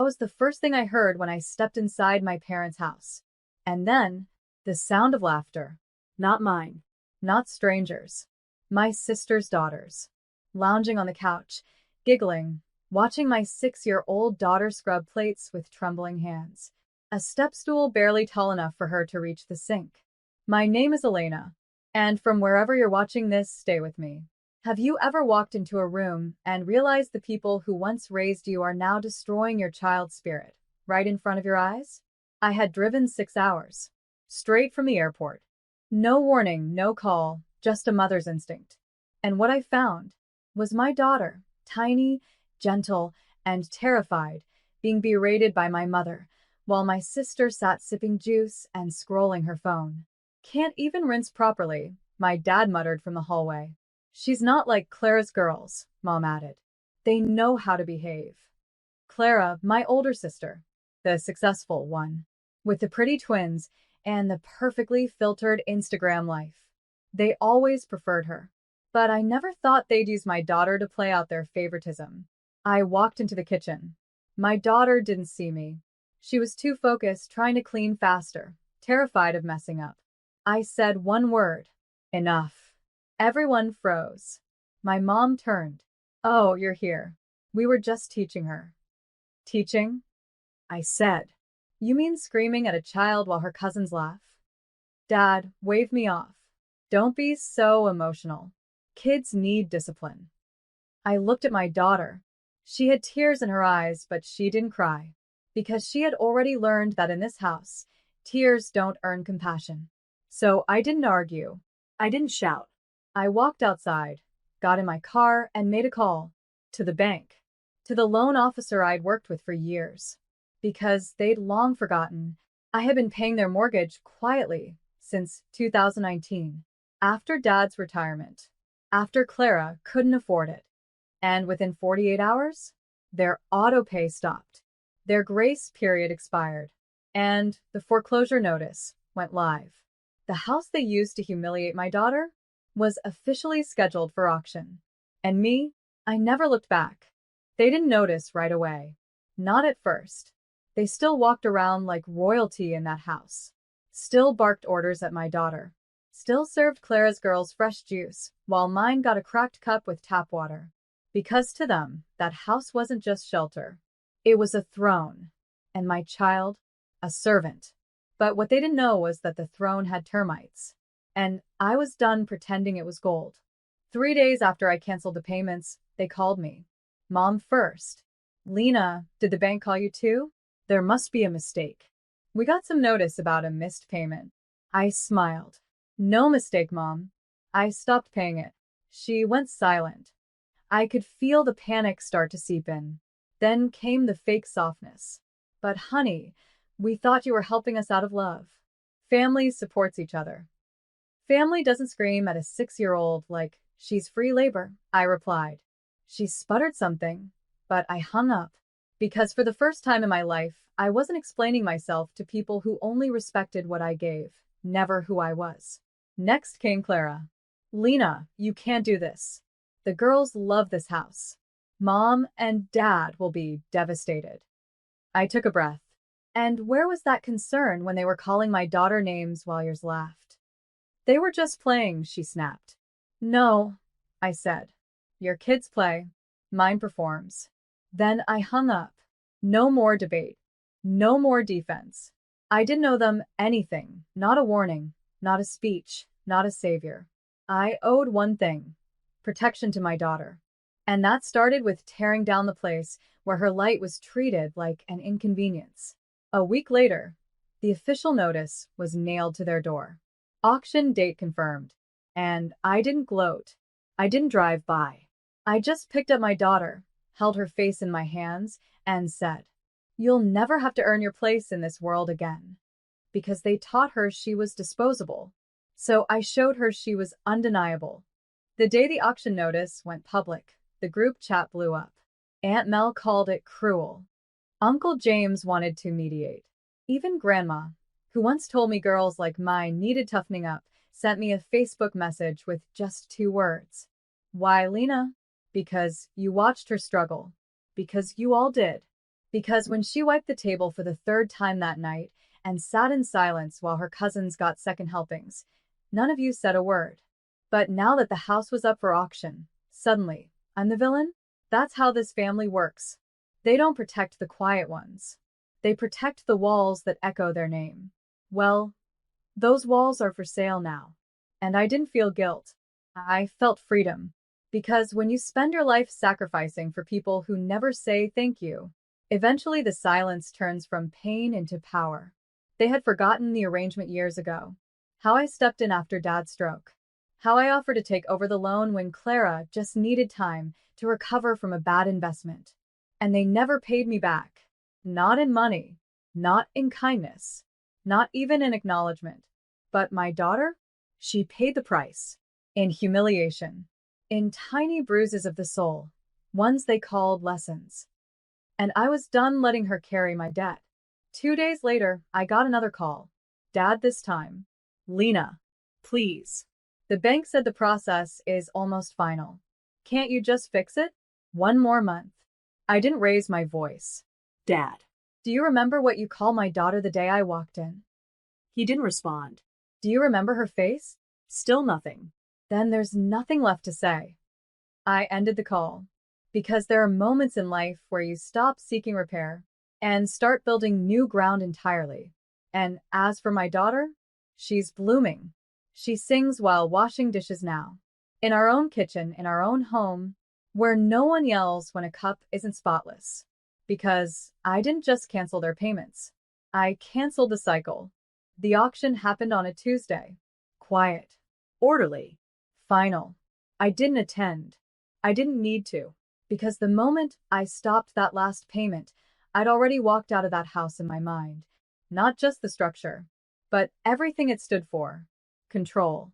was the first thing I heard when I stepped inside my parents' house. And then, the sound of laughter. Not mine. Not strangers. My sister's daughters. Lounging on the couch, giggling, watching my 6-year-old daughter scrub plates with trembling hands. A step stool barely tall enough for her to reach the sink. My name is Elena, and from wherever you're watching this, stay with me. Have you ever walked into a room and realized the people who once raised you are now destroying your child's spirit, right in front of your eyes? I had driven 6 hours, straight from the airport. No warning, no call, just a mother's instinct. And what I found was my daughter, tiny, gentle, and terrified, being berated by my mother, while my sister sat sipping juice and scrolling her phone. Can't even rinse properly, my dad muttered from the hallway. She's not like Clara's girls, Mom added. They know how to behave. Clara, my older sister, the successful one, with the pretty twins and the perfectly filtered Instagram life. They always preferred her. But I never thought they'd use my daughter to play out their favoritism. I walked into the kitchen. My daughter didn't see me. She was too focused trying to clean faster, terrified of messing up. I said one word. Enough. Everyone froze. My mom turned. Oh, you're here. We were just teaching her. Teaching? I said. You mean screaming at a child while her cousins laugh? Dad, wave me off. Don't be so emotional. Kids need discipline. I looked at my daughter. She had tears in her eyes, but she didn't cry, because she had already learned that in this house, tears don't earn compassion. So I didn't argue. I didn't shout. I walked outside, got in my car, and made a call. To the bank. To the loan officer I'd worked with for years. Because they'd long forgotten, I had been paying their mortgage quietly since 2019, after Dad's retirement, after Clara couldn't afford it. And within 48 hours, their auto pay stopped. Their grace period expired, and the foreclosure notice went live. The house they used to humiliate my daughter was officially scheduled for auction. And me, I never looked back. They didn't notice right away. Not at first. They still walked around like royalty in that house. Still barked orders at my daughter. Still served Clara's girls fresh juice, while mine got a cracked cup with tap water. Because to them, that house wasn't just shelter. It was a throne. And my child, a servant. But what they didn't know was that the throne had termites. And I was done pretending it was gold. 3 days after I canceled the payments, they called me. Mom first. Lena, did the bank call you too? There must be a mistake. We got some notice about a missed payment. I smiled. No mistake, Mom. I stopped paying it. She went silent. I could feel the panic start to seep in. Then came the fake softness. But honey, we thought you were helping us out of love. Family supports each other. Family doesn't scream at a 6-year-old like she's free labor, I replied. She sputtered something, but I hung up. Because for the first time in my life, I wasn't explaining myself to people who only respected what I gave, never who I was. Next came Clara. Lena, you can't do this. The girls love this house. Mom and Dad will be devastated. I took a breath. And where was that concern when they were calling my daughter names while yours laughed? They were just playing, she snapped. No, I said. Your kids play. Mine performs. Then I hung up. No more debate. No more defense. I didn't owe them anything. Not a warning. Not a speech. Not a savior. I owed one thing. Protection to my daughter. And that started with tearing down the place where her light was treated like an inconvenience. A week later, the official notice was nailed to their door. Auction date confirmed. And I didn't gloat. I didn't drive by. I just picked up my daughter, held her face in my hands, and said, "You'll never have to earn your place in this world again." Because they taught her she was disposable. So I showed her she was undeniable. The day the auction notice went public, the group chat blew up. Aunt Mel called it cruel. Uncle James wanted to mediate. Even Grandma, who once told me girls like mine needed toughening up, sent me a Facebook message with just 2 words. Why, Lena? Because you watched her struggle. Because you all did. Because when she wiped the table for the third time that night and sat in silence while her cousins got second helpings, none of you said a word. But now that the house was up for auction, suddenly, I'm the villain? That's how this family works. They don't protect the quiet ones. They protect the walls that echo their name. Well, those walls are for sale now. And I didn't feel guilt. I felt freedom. Because when you spend your life sacrificing for people who never say thank you, eventually the silence turns from pain into power. They had forgotten the arrangement years ago. How I stepped in after Dad's stroke. How I offered to take over the loan when Clara just needed time to recover from a bad investment. And they never paid me back. Not in money, not in kindness, not even in acknowledgement. But my daughter? She paid the price. In humiliation. In tiny bruises of the soul. Ones they called lessons. And I was done letting her carry my debt. 2 days later, I got another call. Dad this time. Lena, please. The bank said the process is almost final. Can't you just fix it? 1 more month. I didn't raise my voice. Dad. Do you remember what you called my daughter the day I walked in? He didn't respond. Do you remember her face? Still nothing. Then there's nothing left to say. I ended the call. Because there are moments in life where you stop seeking repair and start building new ground entirely. And as for my daughter, she's blooming. She sings while washing dishes now. In our own kitchen, in our own home, where no one yells when a cup isn't spotless. Because I didn't just cancel their payments. I canceled the cycle. The auction happened on a Tuesday. Quiet. Orderly. Final. I didn't attend. I didn't need to. Because the moment I stopped that last payment, I'd already walked out of that house in my mind. Not just the structure, but everything it stood for. Control.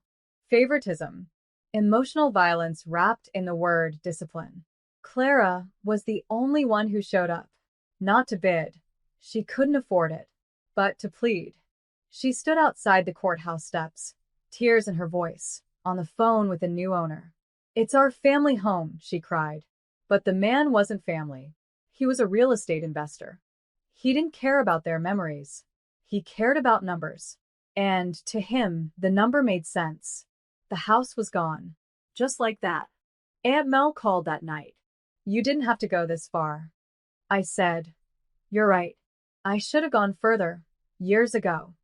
Favoritism. Emotional violence wrapped in the word discipline. Clara was the only one who showed up. Not to bid. She couldn't afford it. But to plead. She stood outside the courthouse steps, tears in her voice, on the phone with the new owner. It's our family home, she cried. But the man wasn't family. He was a real estate investor. He didn't care about their memories. He cared about numbers. And to him, the number made sense. The house was gone. Just like that. Aunt Mel called that night. You didn't have to go this far. I said, you're right. I should have gone further, years ago.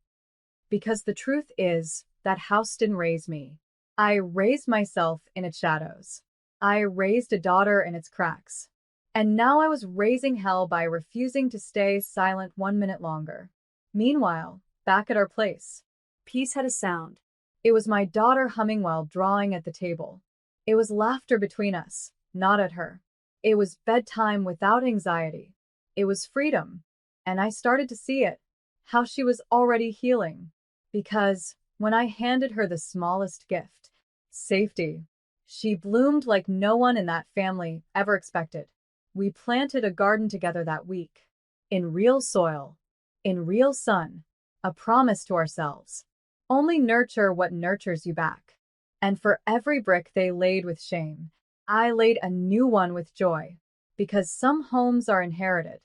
Because the truth is, that house didn't raise me. I raised myself in its shadows. I raised a daughter in its cracks. And now I was raising hell by refusing to stay silent 1 minute longer. Meanwhile, back at our place, Peace had a sound. it was my daughter humming while drawing at the table. It was laughter between us, not at her. It was bedtime without anxiety. It was freedom. And I started to see it, how she was already healing. Because when I handed her the smallest gift, safety, she bloomed like no one in that family ever expected. We planted a garden together that week. In real soil. In real sun. A promise to ourselves. Only nurture what nurtures you back. And for every brick they laid with shame, I laid a new one with joy. Because some homes are inherited.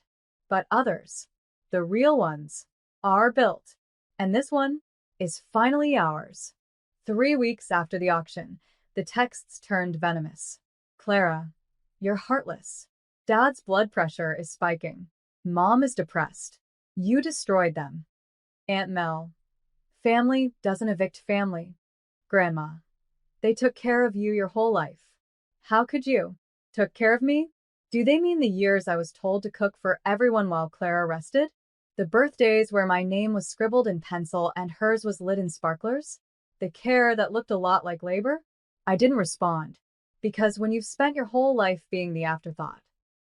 But others, the real ones, are built. And this one is finally ours. 3 weeks after the auction, the texts turned venomous. Clara, you're heartless. Dad's blood pressure is spiking. Mom is depressed. You destroyed them. Aunt Mel, family doesn't evict family. Grandma, they took care of you your whole life. How could you? Took care of me? Do they mean the years I was told to cook for everyone while Clara rested? The birthdays where my name was scribbled in pencil and hers was lit in sparklers? The care that looked a lot like labor? I didn't respond. Because when you've spent your whole life being the afterthought,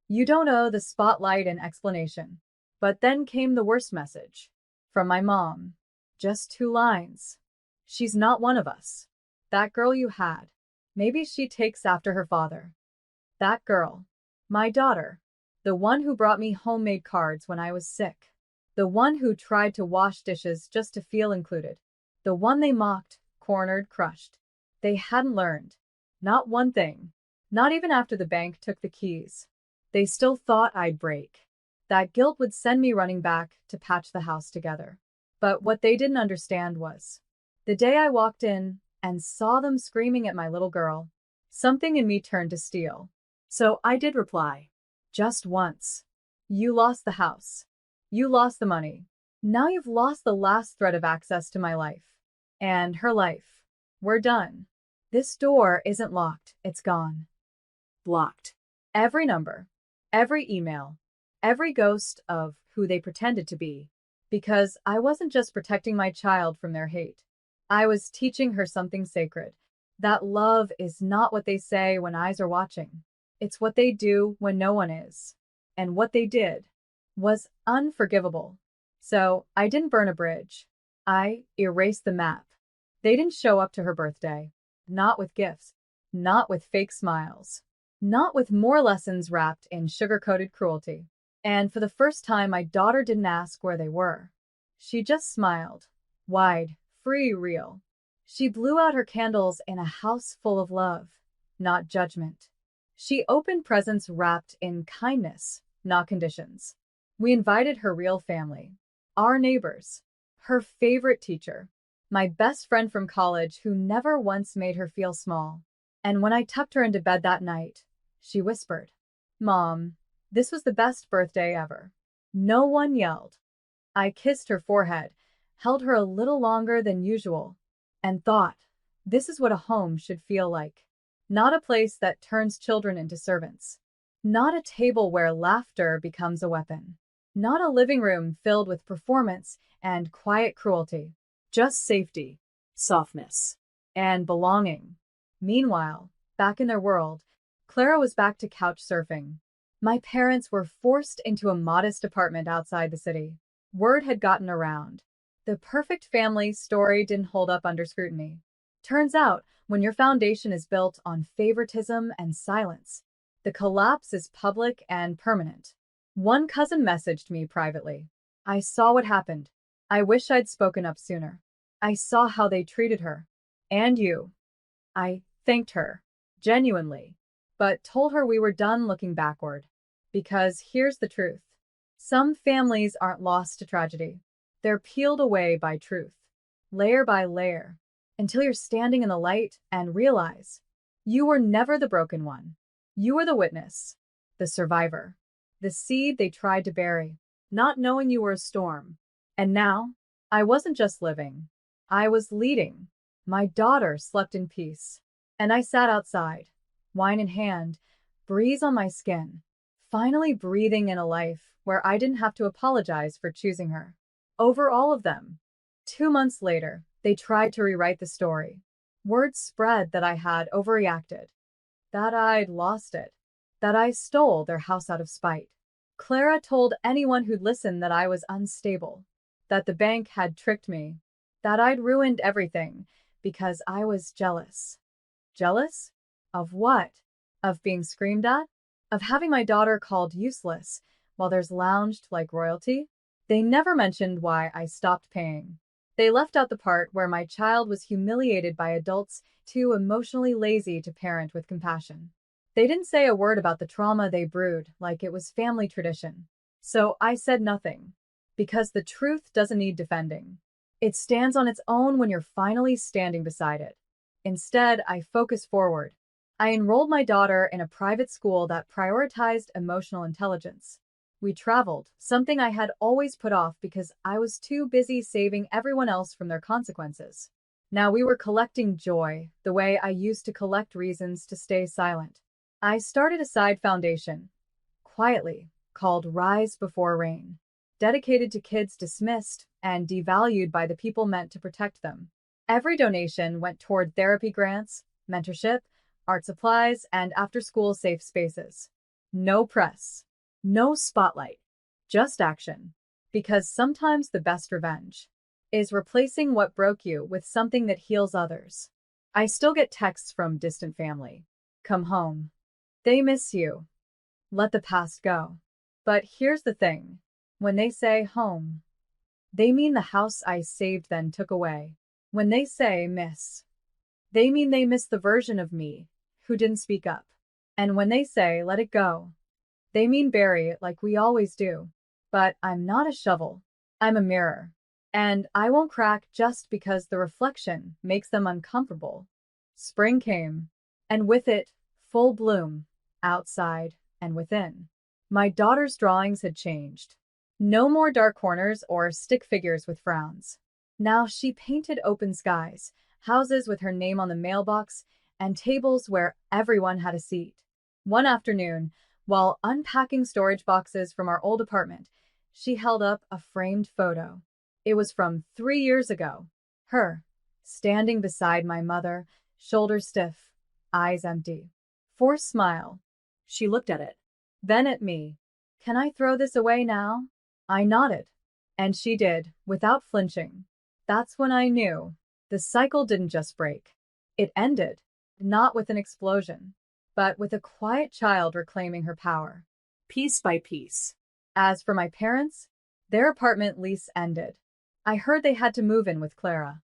you don't owe the spotlight and explanation. But then came the worst message. From my mom. Just 2 lines. She's not one of us. That girl you had. Maybe she takes after her father. That girl. My daughter. The one who brought me homemade cards when I was sick. The one who tried to wash dishes just to feel included. The one they mocked, cornered, crushed. They hadn't learned. Not one thing. Not even after the bank took the keys. They still thought I'd break. That guilt would send me running back to patch the house together. But what they didn't understand was the day I walked in and saw them screaming at my little girl, something in me turned to steel. So I did reply. Just once. You lost the house. You lost the money. Now you've lost the last thread of access to my life. And her life. We're done. This door isn't locked. It's gone. Blocked. Every number, every email, every ghost of who they pretended to be. Because I wasn't just protecting my child from their hate. I was teaching her something sacred. That love is not what they say when eyes are watching. It's what they do when no one is. And what they did was unforgivable. So I didn't burn a bridge. I erased the map. They didn't show up to her birthday. Not with gifts. Not with fake smiles. Not with more lessons wrapped in sugar-coated cruelty. And for the first time, my daughter didn't ask where they were. She just smiled. Wide, free, real. She blew out her candles in a house full of love, not judgment. She opened presents wrapped in kindness, not conditions. We invited her real family, our neighbors, her favorite teacher, my best friend from college who never once made her feel small. And when I tucked her into bed that night, she whispered, "Mom, this was the best birthday ever." No one yelled. I kissed her forehead, held her a little longer than usual, and thought, this is what a home should feel like. Not a place that turns children into servants. Not a table where laughter becomes a weapon. Not a living room filled with performance and quiet cruelty. Just safety, Softness. and belonging. Meanwhile, back in their world, Clara was back to couch surfing. My parents were forced into a modest apartment outside the city. Word had gotten around. The perfect family story didn't hold up under scrutiny. Turns out, when your foundation is built on favoritism and silence, the collapse is public and permanent. One cousin messaged me privately. I saw what happened. I wish I'd spoken up sooner. I saw how they treated her. And you. I thanked her, genuinely, but told her we were done looking backward. Because here's the truth. Some families aren't lost to tragedy. They're peeled away by truth, layer by layer, until you're standing in the light and realize you were never the broken one. You were the witness, the survivor, the seed they tried to bury, Not knowing you were a storm. and now I wasn't just living. I was leading. My daughter slept in peace, and I sat outside, wine in hand, breeze on my skin, finally breathing in a life where I didn't have to apologize for choosing her. Over all of them. 2 months later, they tried to rewrite the story. Word spread that I had overreacted, that I'd lost it, that I stole their house out of spite. Clara told anyone who'd listen that I was unstable, that the bank had tricked me, that I'd ruined everything because I was jealous. Jealous? Of what? Of being screamed at? Of having my daughter called useless while there's lounged like royalty? They never mentioned why I stopped paying. They left out the part where my child was humiliated by adults too emotionally lazy to parent with compassion. They didn't say a word about the trauma they brewed like it was family tradition. So I said nothing. Because the truth doesn't need defending. It stands on its own when you're finally standing beside it. Instead, I focused forward. I enrolled my daughter in a private school that prioritized emotional intelligence. We traveled, something I had always put off because I was too busy saving everyone else from their consequences. Now we were collecting joy, the way I used to collect reasons to stay silent. I started a side foundation, quietly, called Rise Before Rain, dedicated to kids dismissed and devalued by the people meant to protect them. Every donation went toward therapy grants, mentorship, art supplies, and after-school safe spaces. No press. No spotlight, just action. Because sometimes the best revenge is replacing what broke you with something that heals others. I still get texts from distant family. Come home. They miss you. Let the past go. But here's the thing. When they say home, they mean the house I saved then took away. When they say miss, they mean they miss the version of me who didn't speak up. And when they say let it go, they mean bury it like we always do. But I'm not a shovel. I'm a mirror. And I won't crack just because the reflection makes them uncomfortable. Spring came, and with it, full bloom, outside and within. My daughter's drawings had changed. No more dark corners or stick figures with frowns. Now she painted open skies, houses with her name on the mailbox, and tables where everyone had a seat. One afternoon, while unpacking storage boxes from our old apartment, she held up a framed photo. It was from 3 years ago. Her, standing beside my mother, shoulders stiff, eyes empty. Forced smile. She looked at it, then at me. Can I throw this away now? I nodded. And she did, without flinching. That's when I knew. The cycle didn't just break. It ended, not with an explosion, but with a quiet child reclaiming her power, piece by piece. As for my parents, their apartment lease ended. I heard they had to move in with Clara.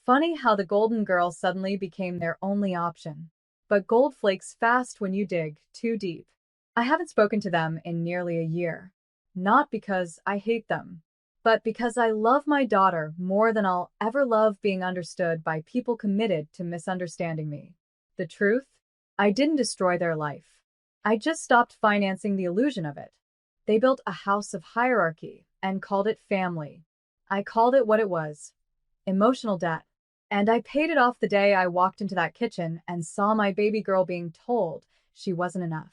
Funny how the golden girl suddenly became their only option. But gold flakes fast when you dig too deep. I haven't spoken to them in nearly a year. Not because I hate them, but because I love my daughter more than I'll ever love being understood by people committed to misunderstanding me. The truth? I didn't destroy their life. I just stopped financing the illusion of it. They built a house of hierarchy and called it family. I called it what it was, emotional debt. And I paid it off the day I walked into that kitchen and saw my baby girl being told she wasn't enough.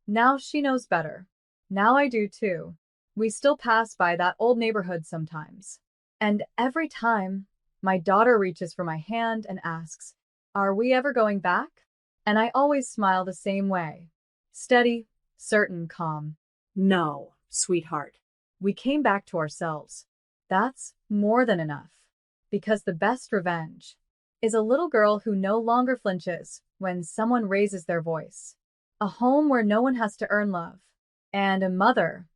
Now she knows better. Now I do too. We still pass by that old neighborhood sometimes. And every time, my daughter reaches for my hand and asks, "Are we ever going back?" And I always smile the same way. Steady, certain, calm. No, sweetheart. We came back to ourselves. That's more than enough. Because the best revenge is a little girl who no longer flinches when someone raises their voice. A home where no one has to earn love. And a mother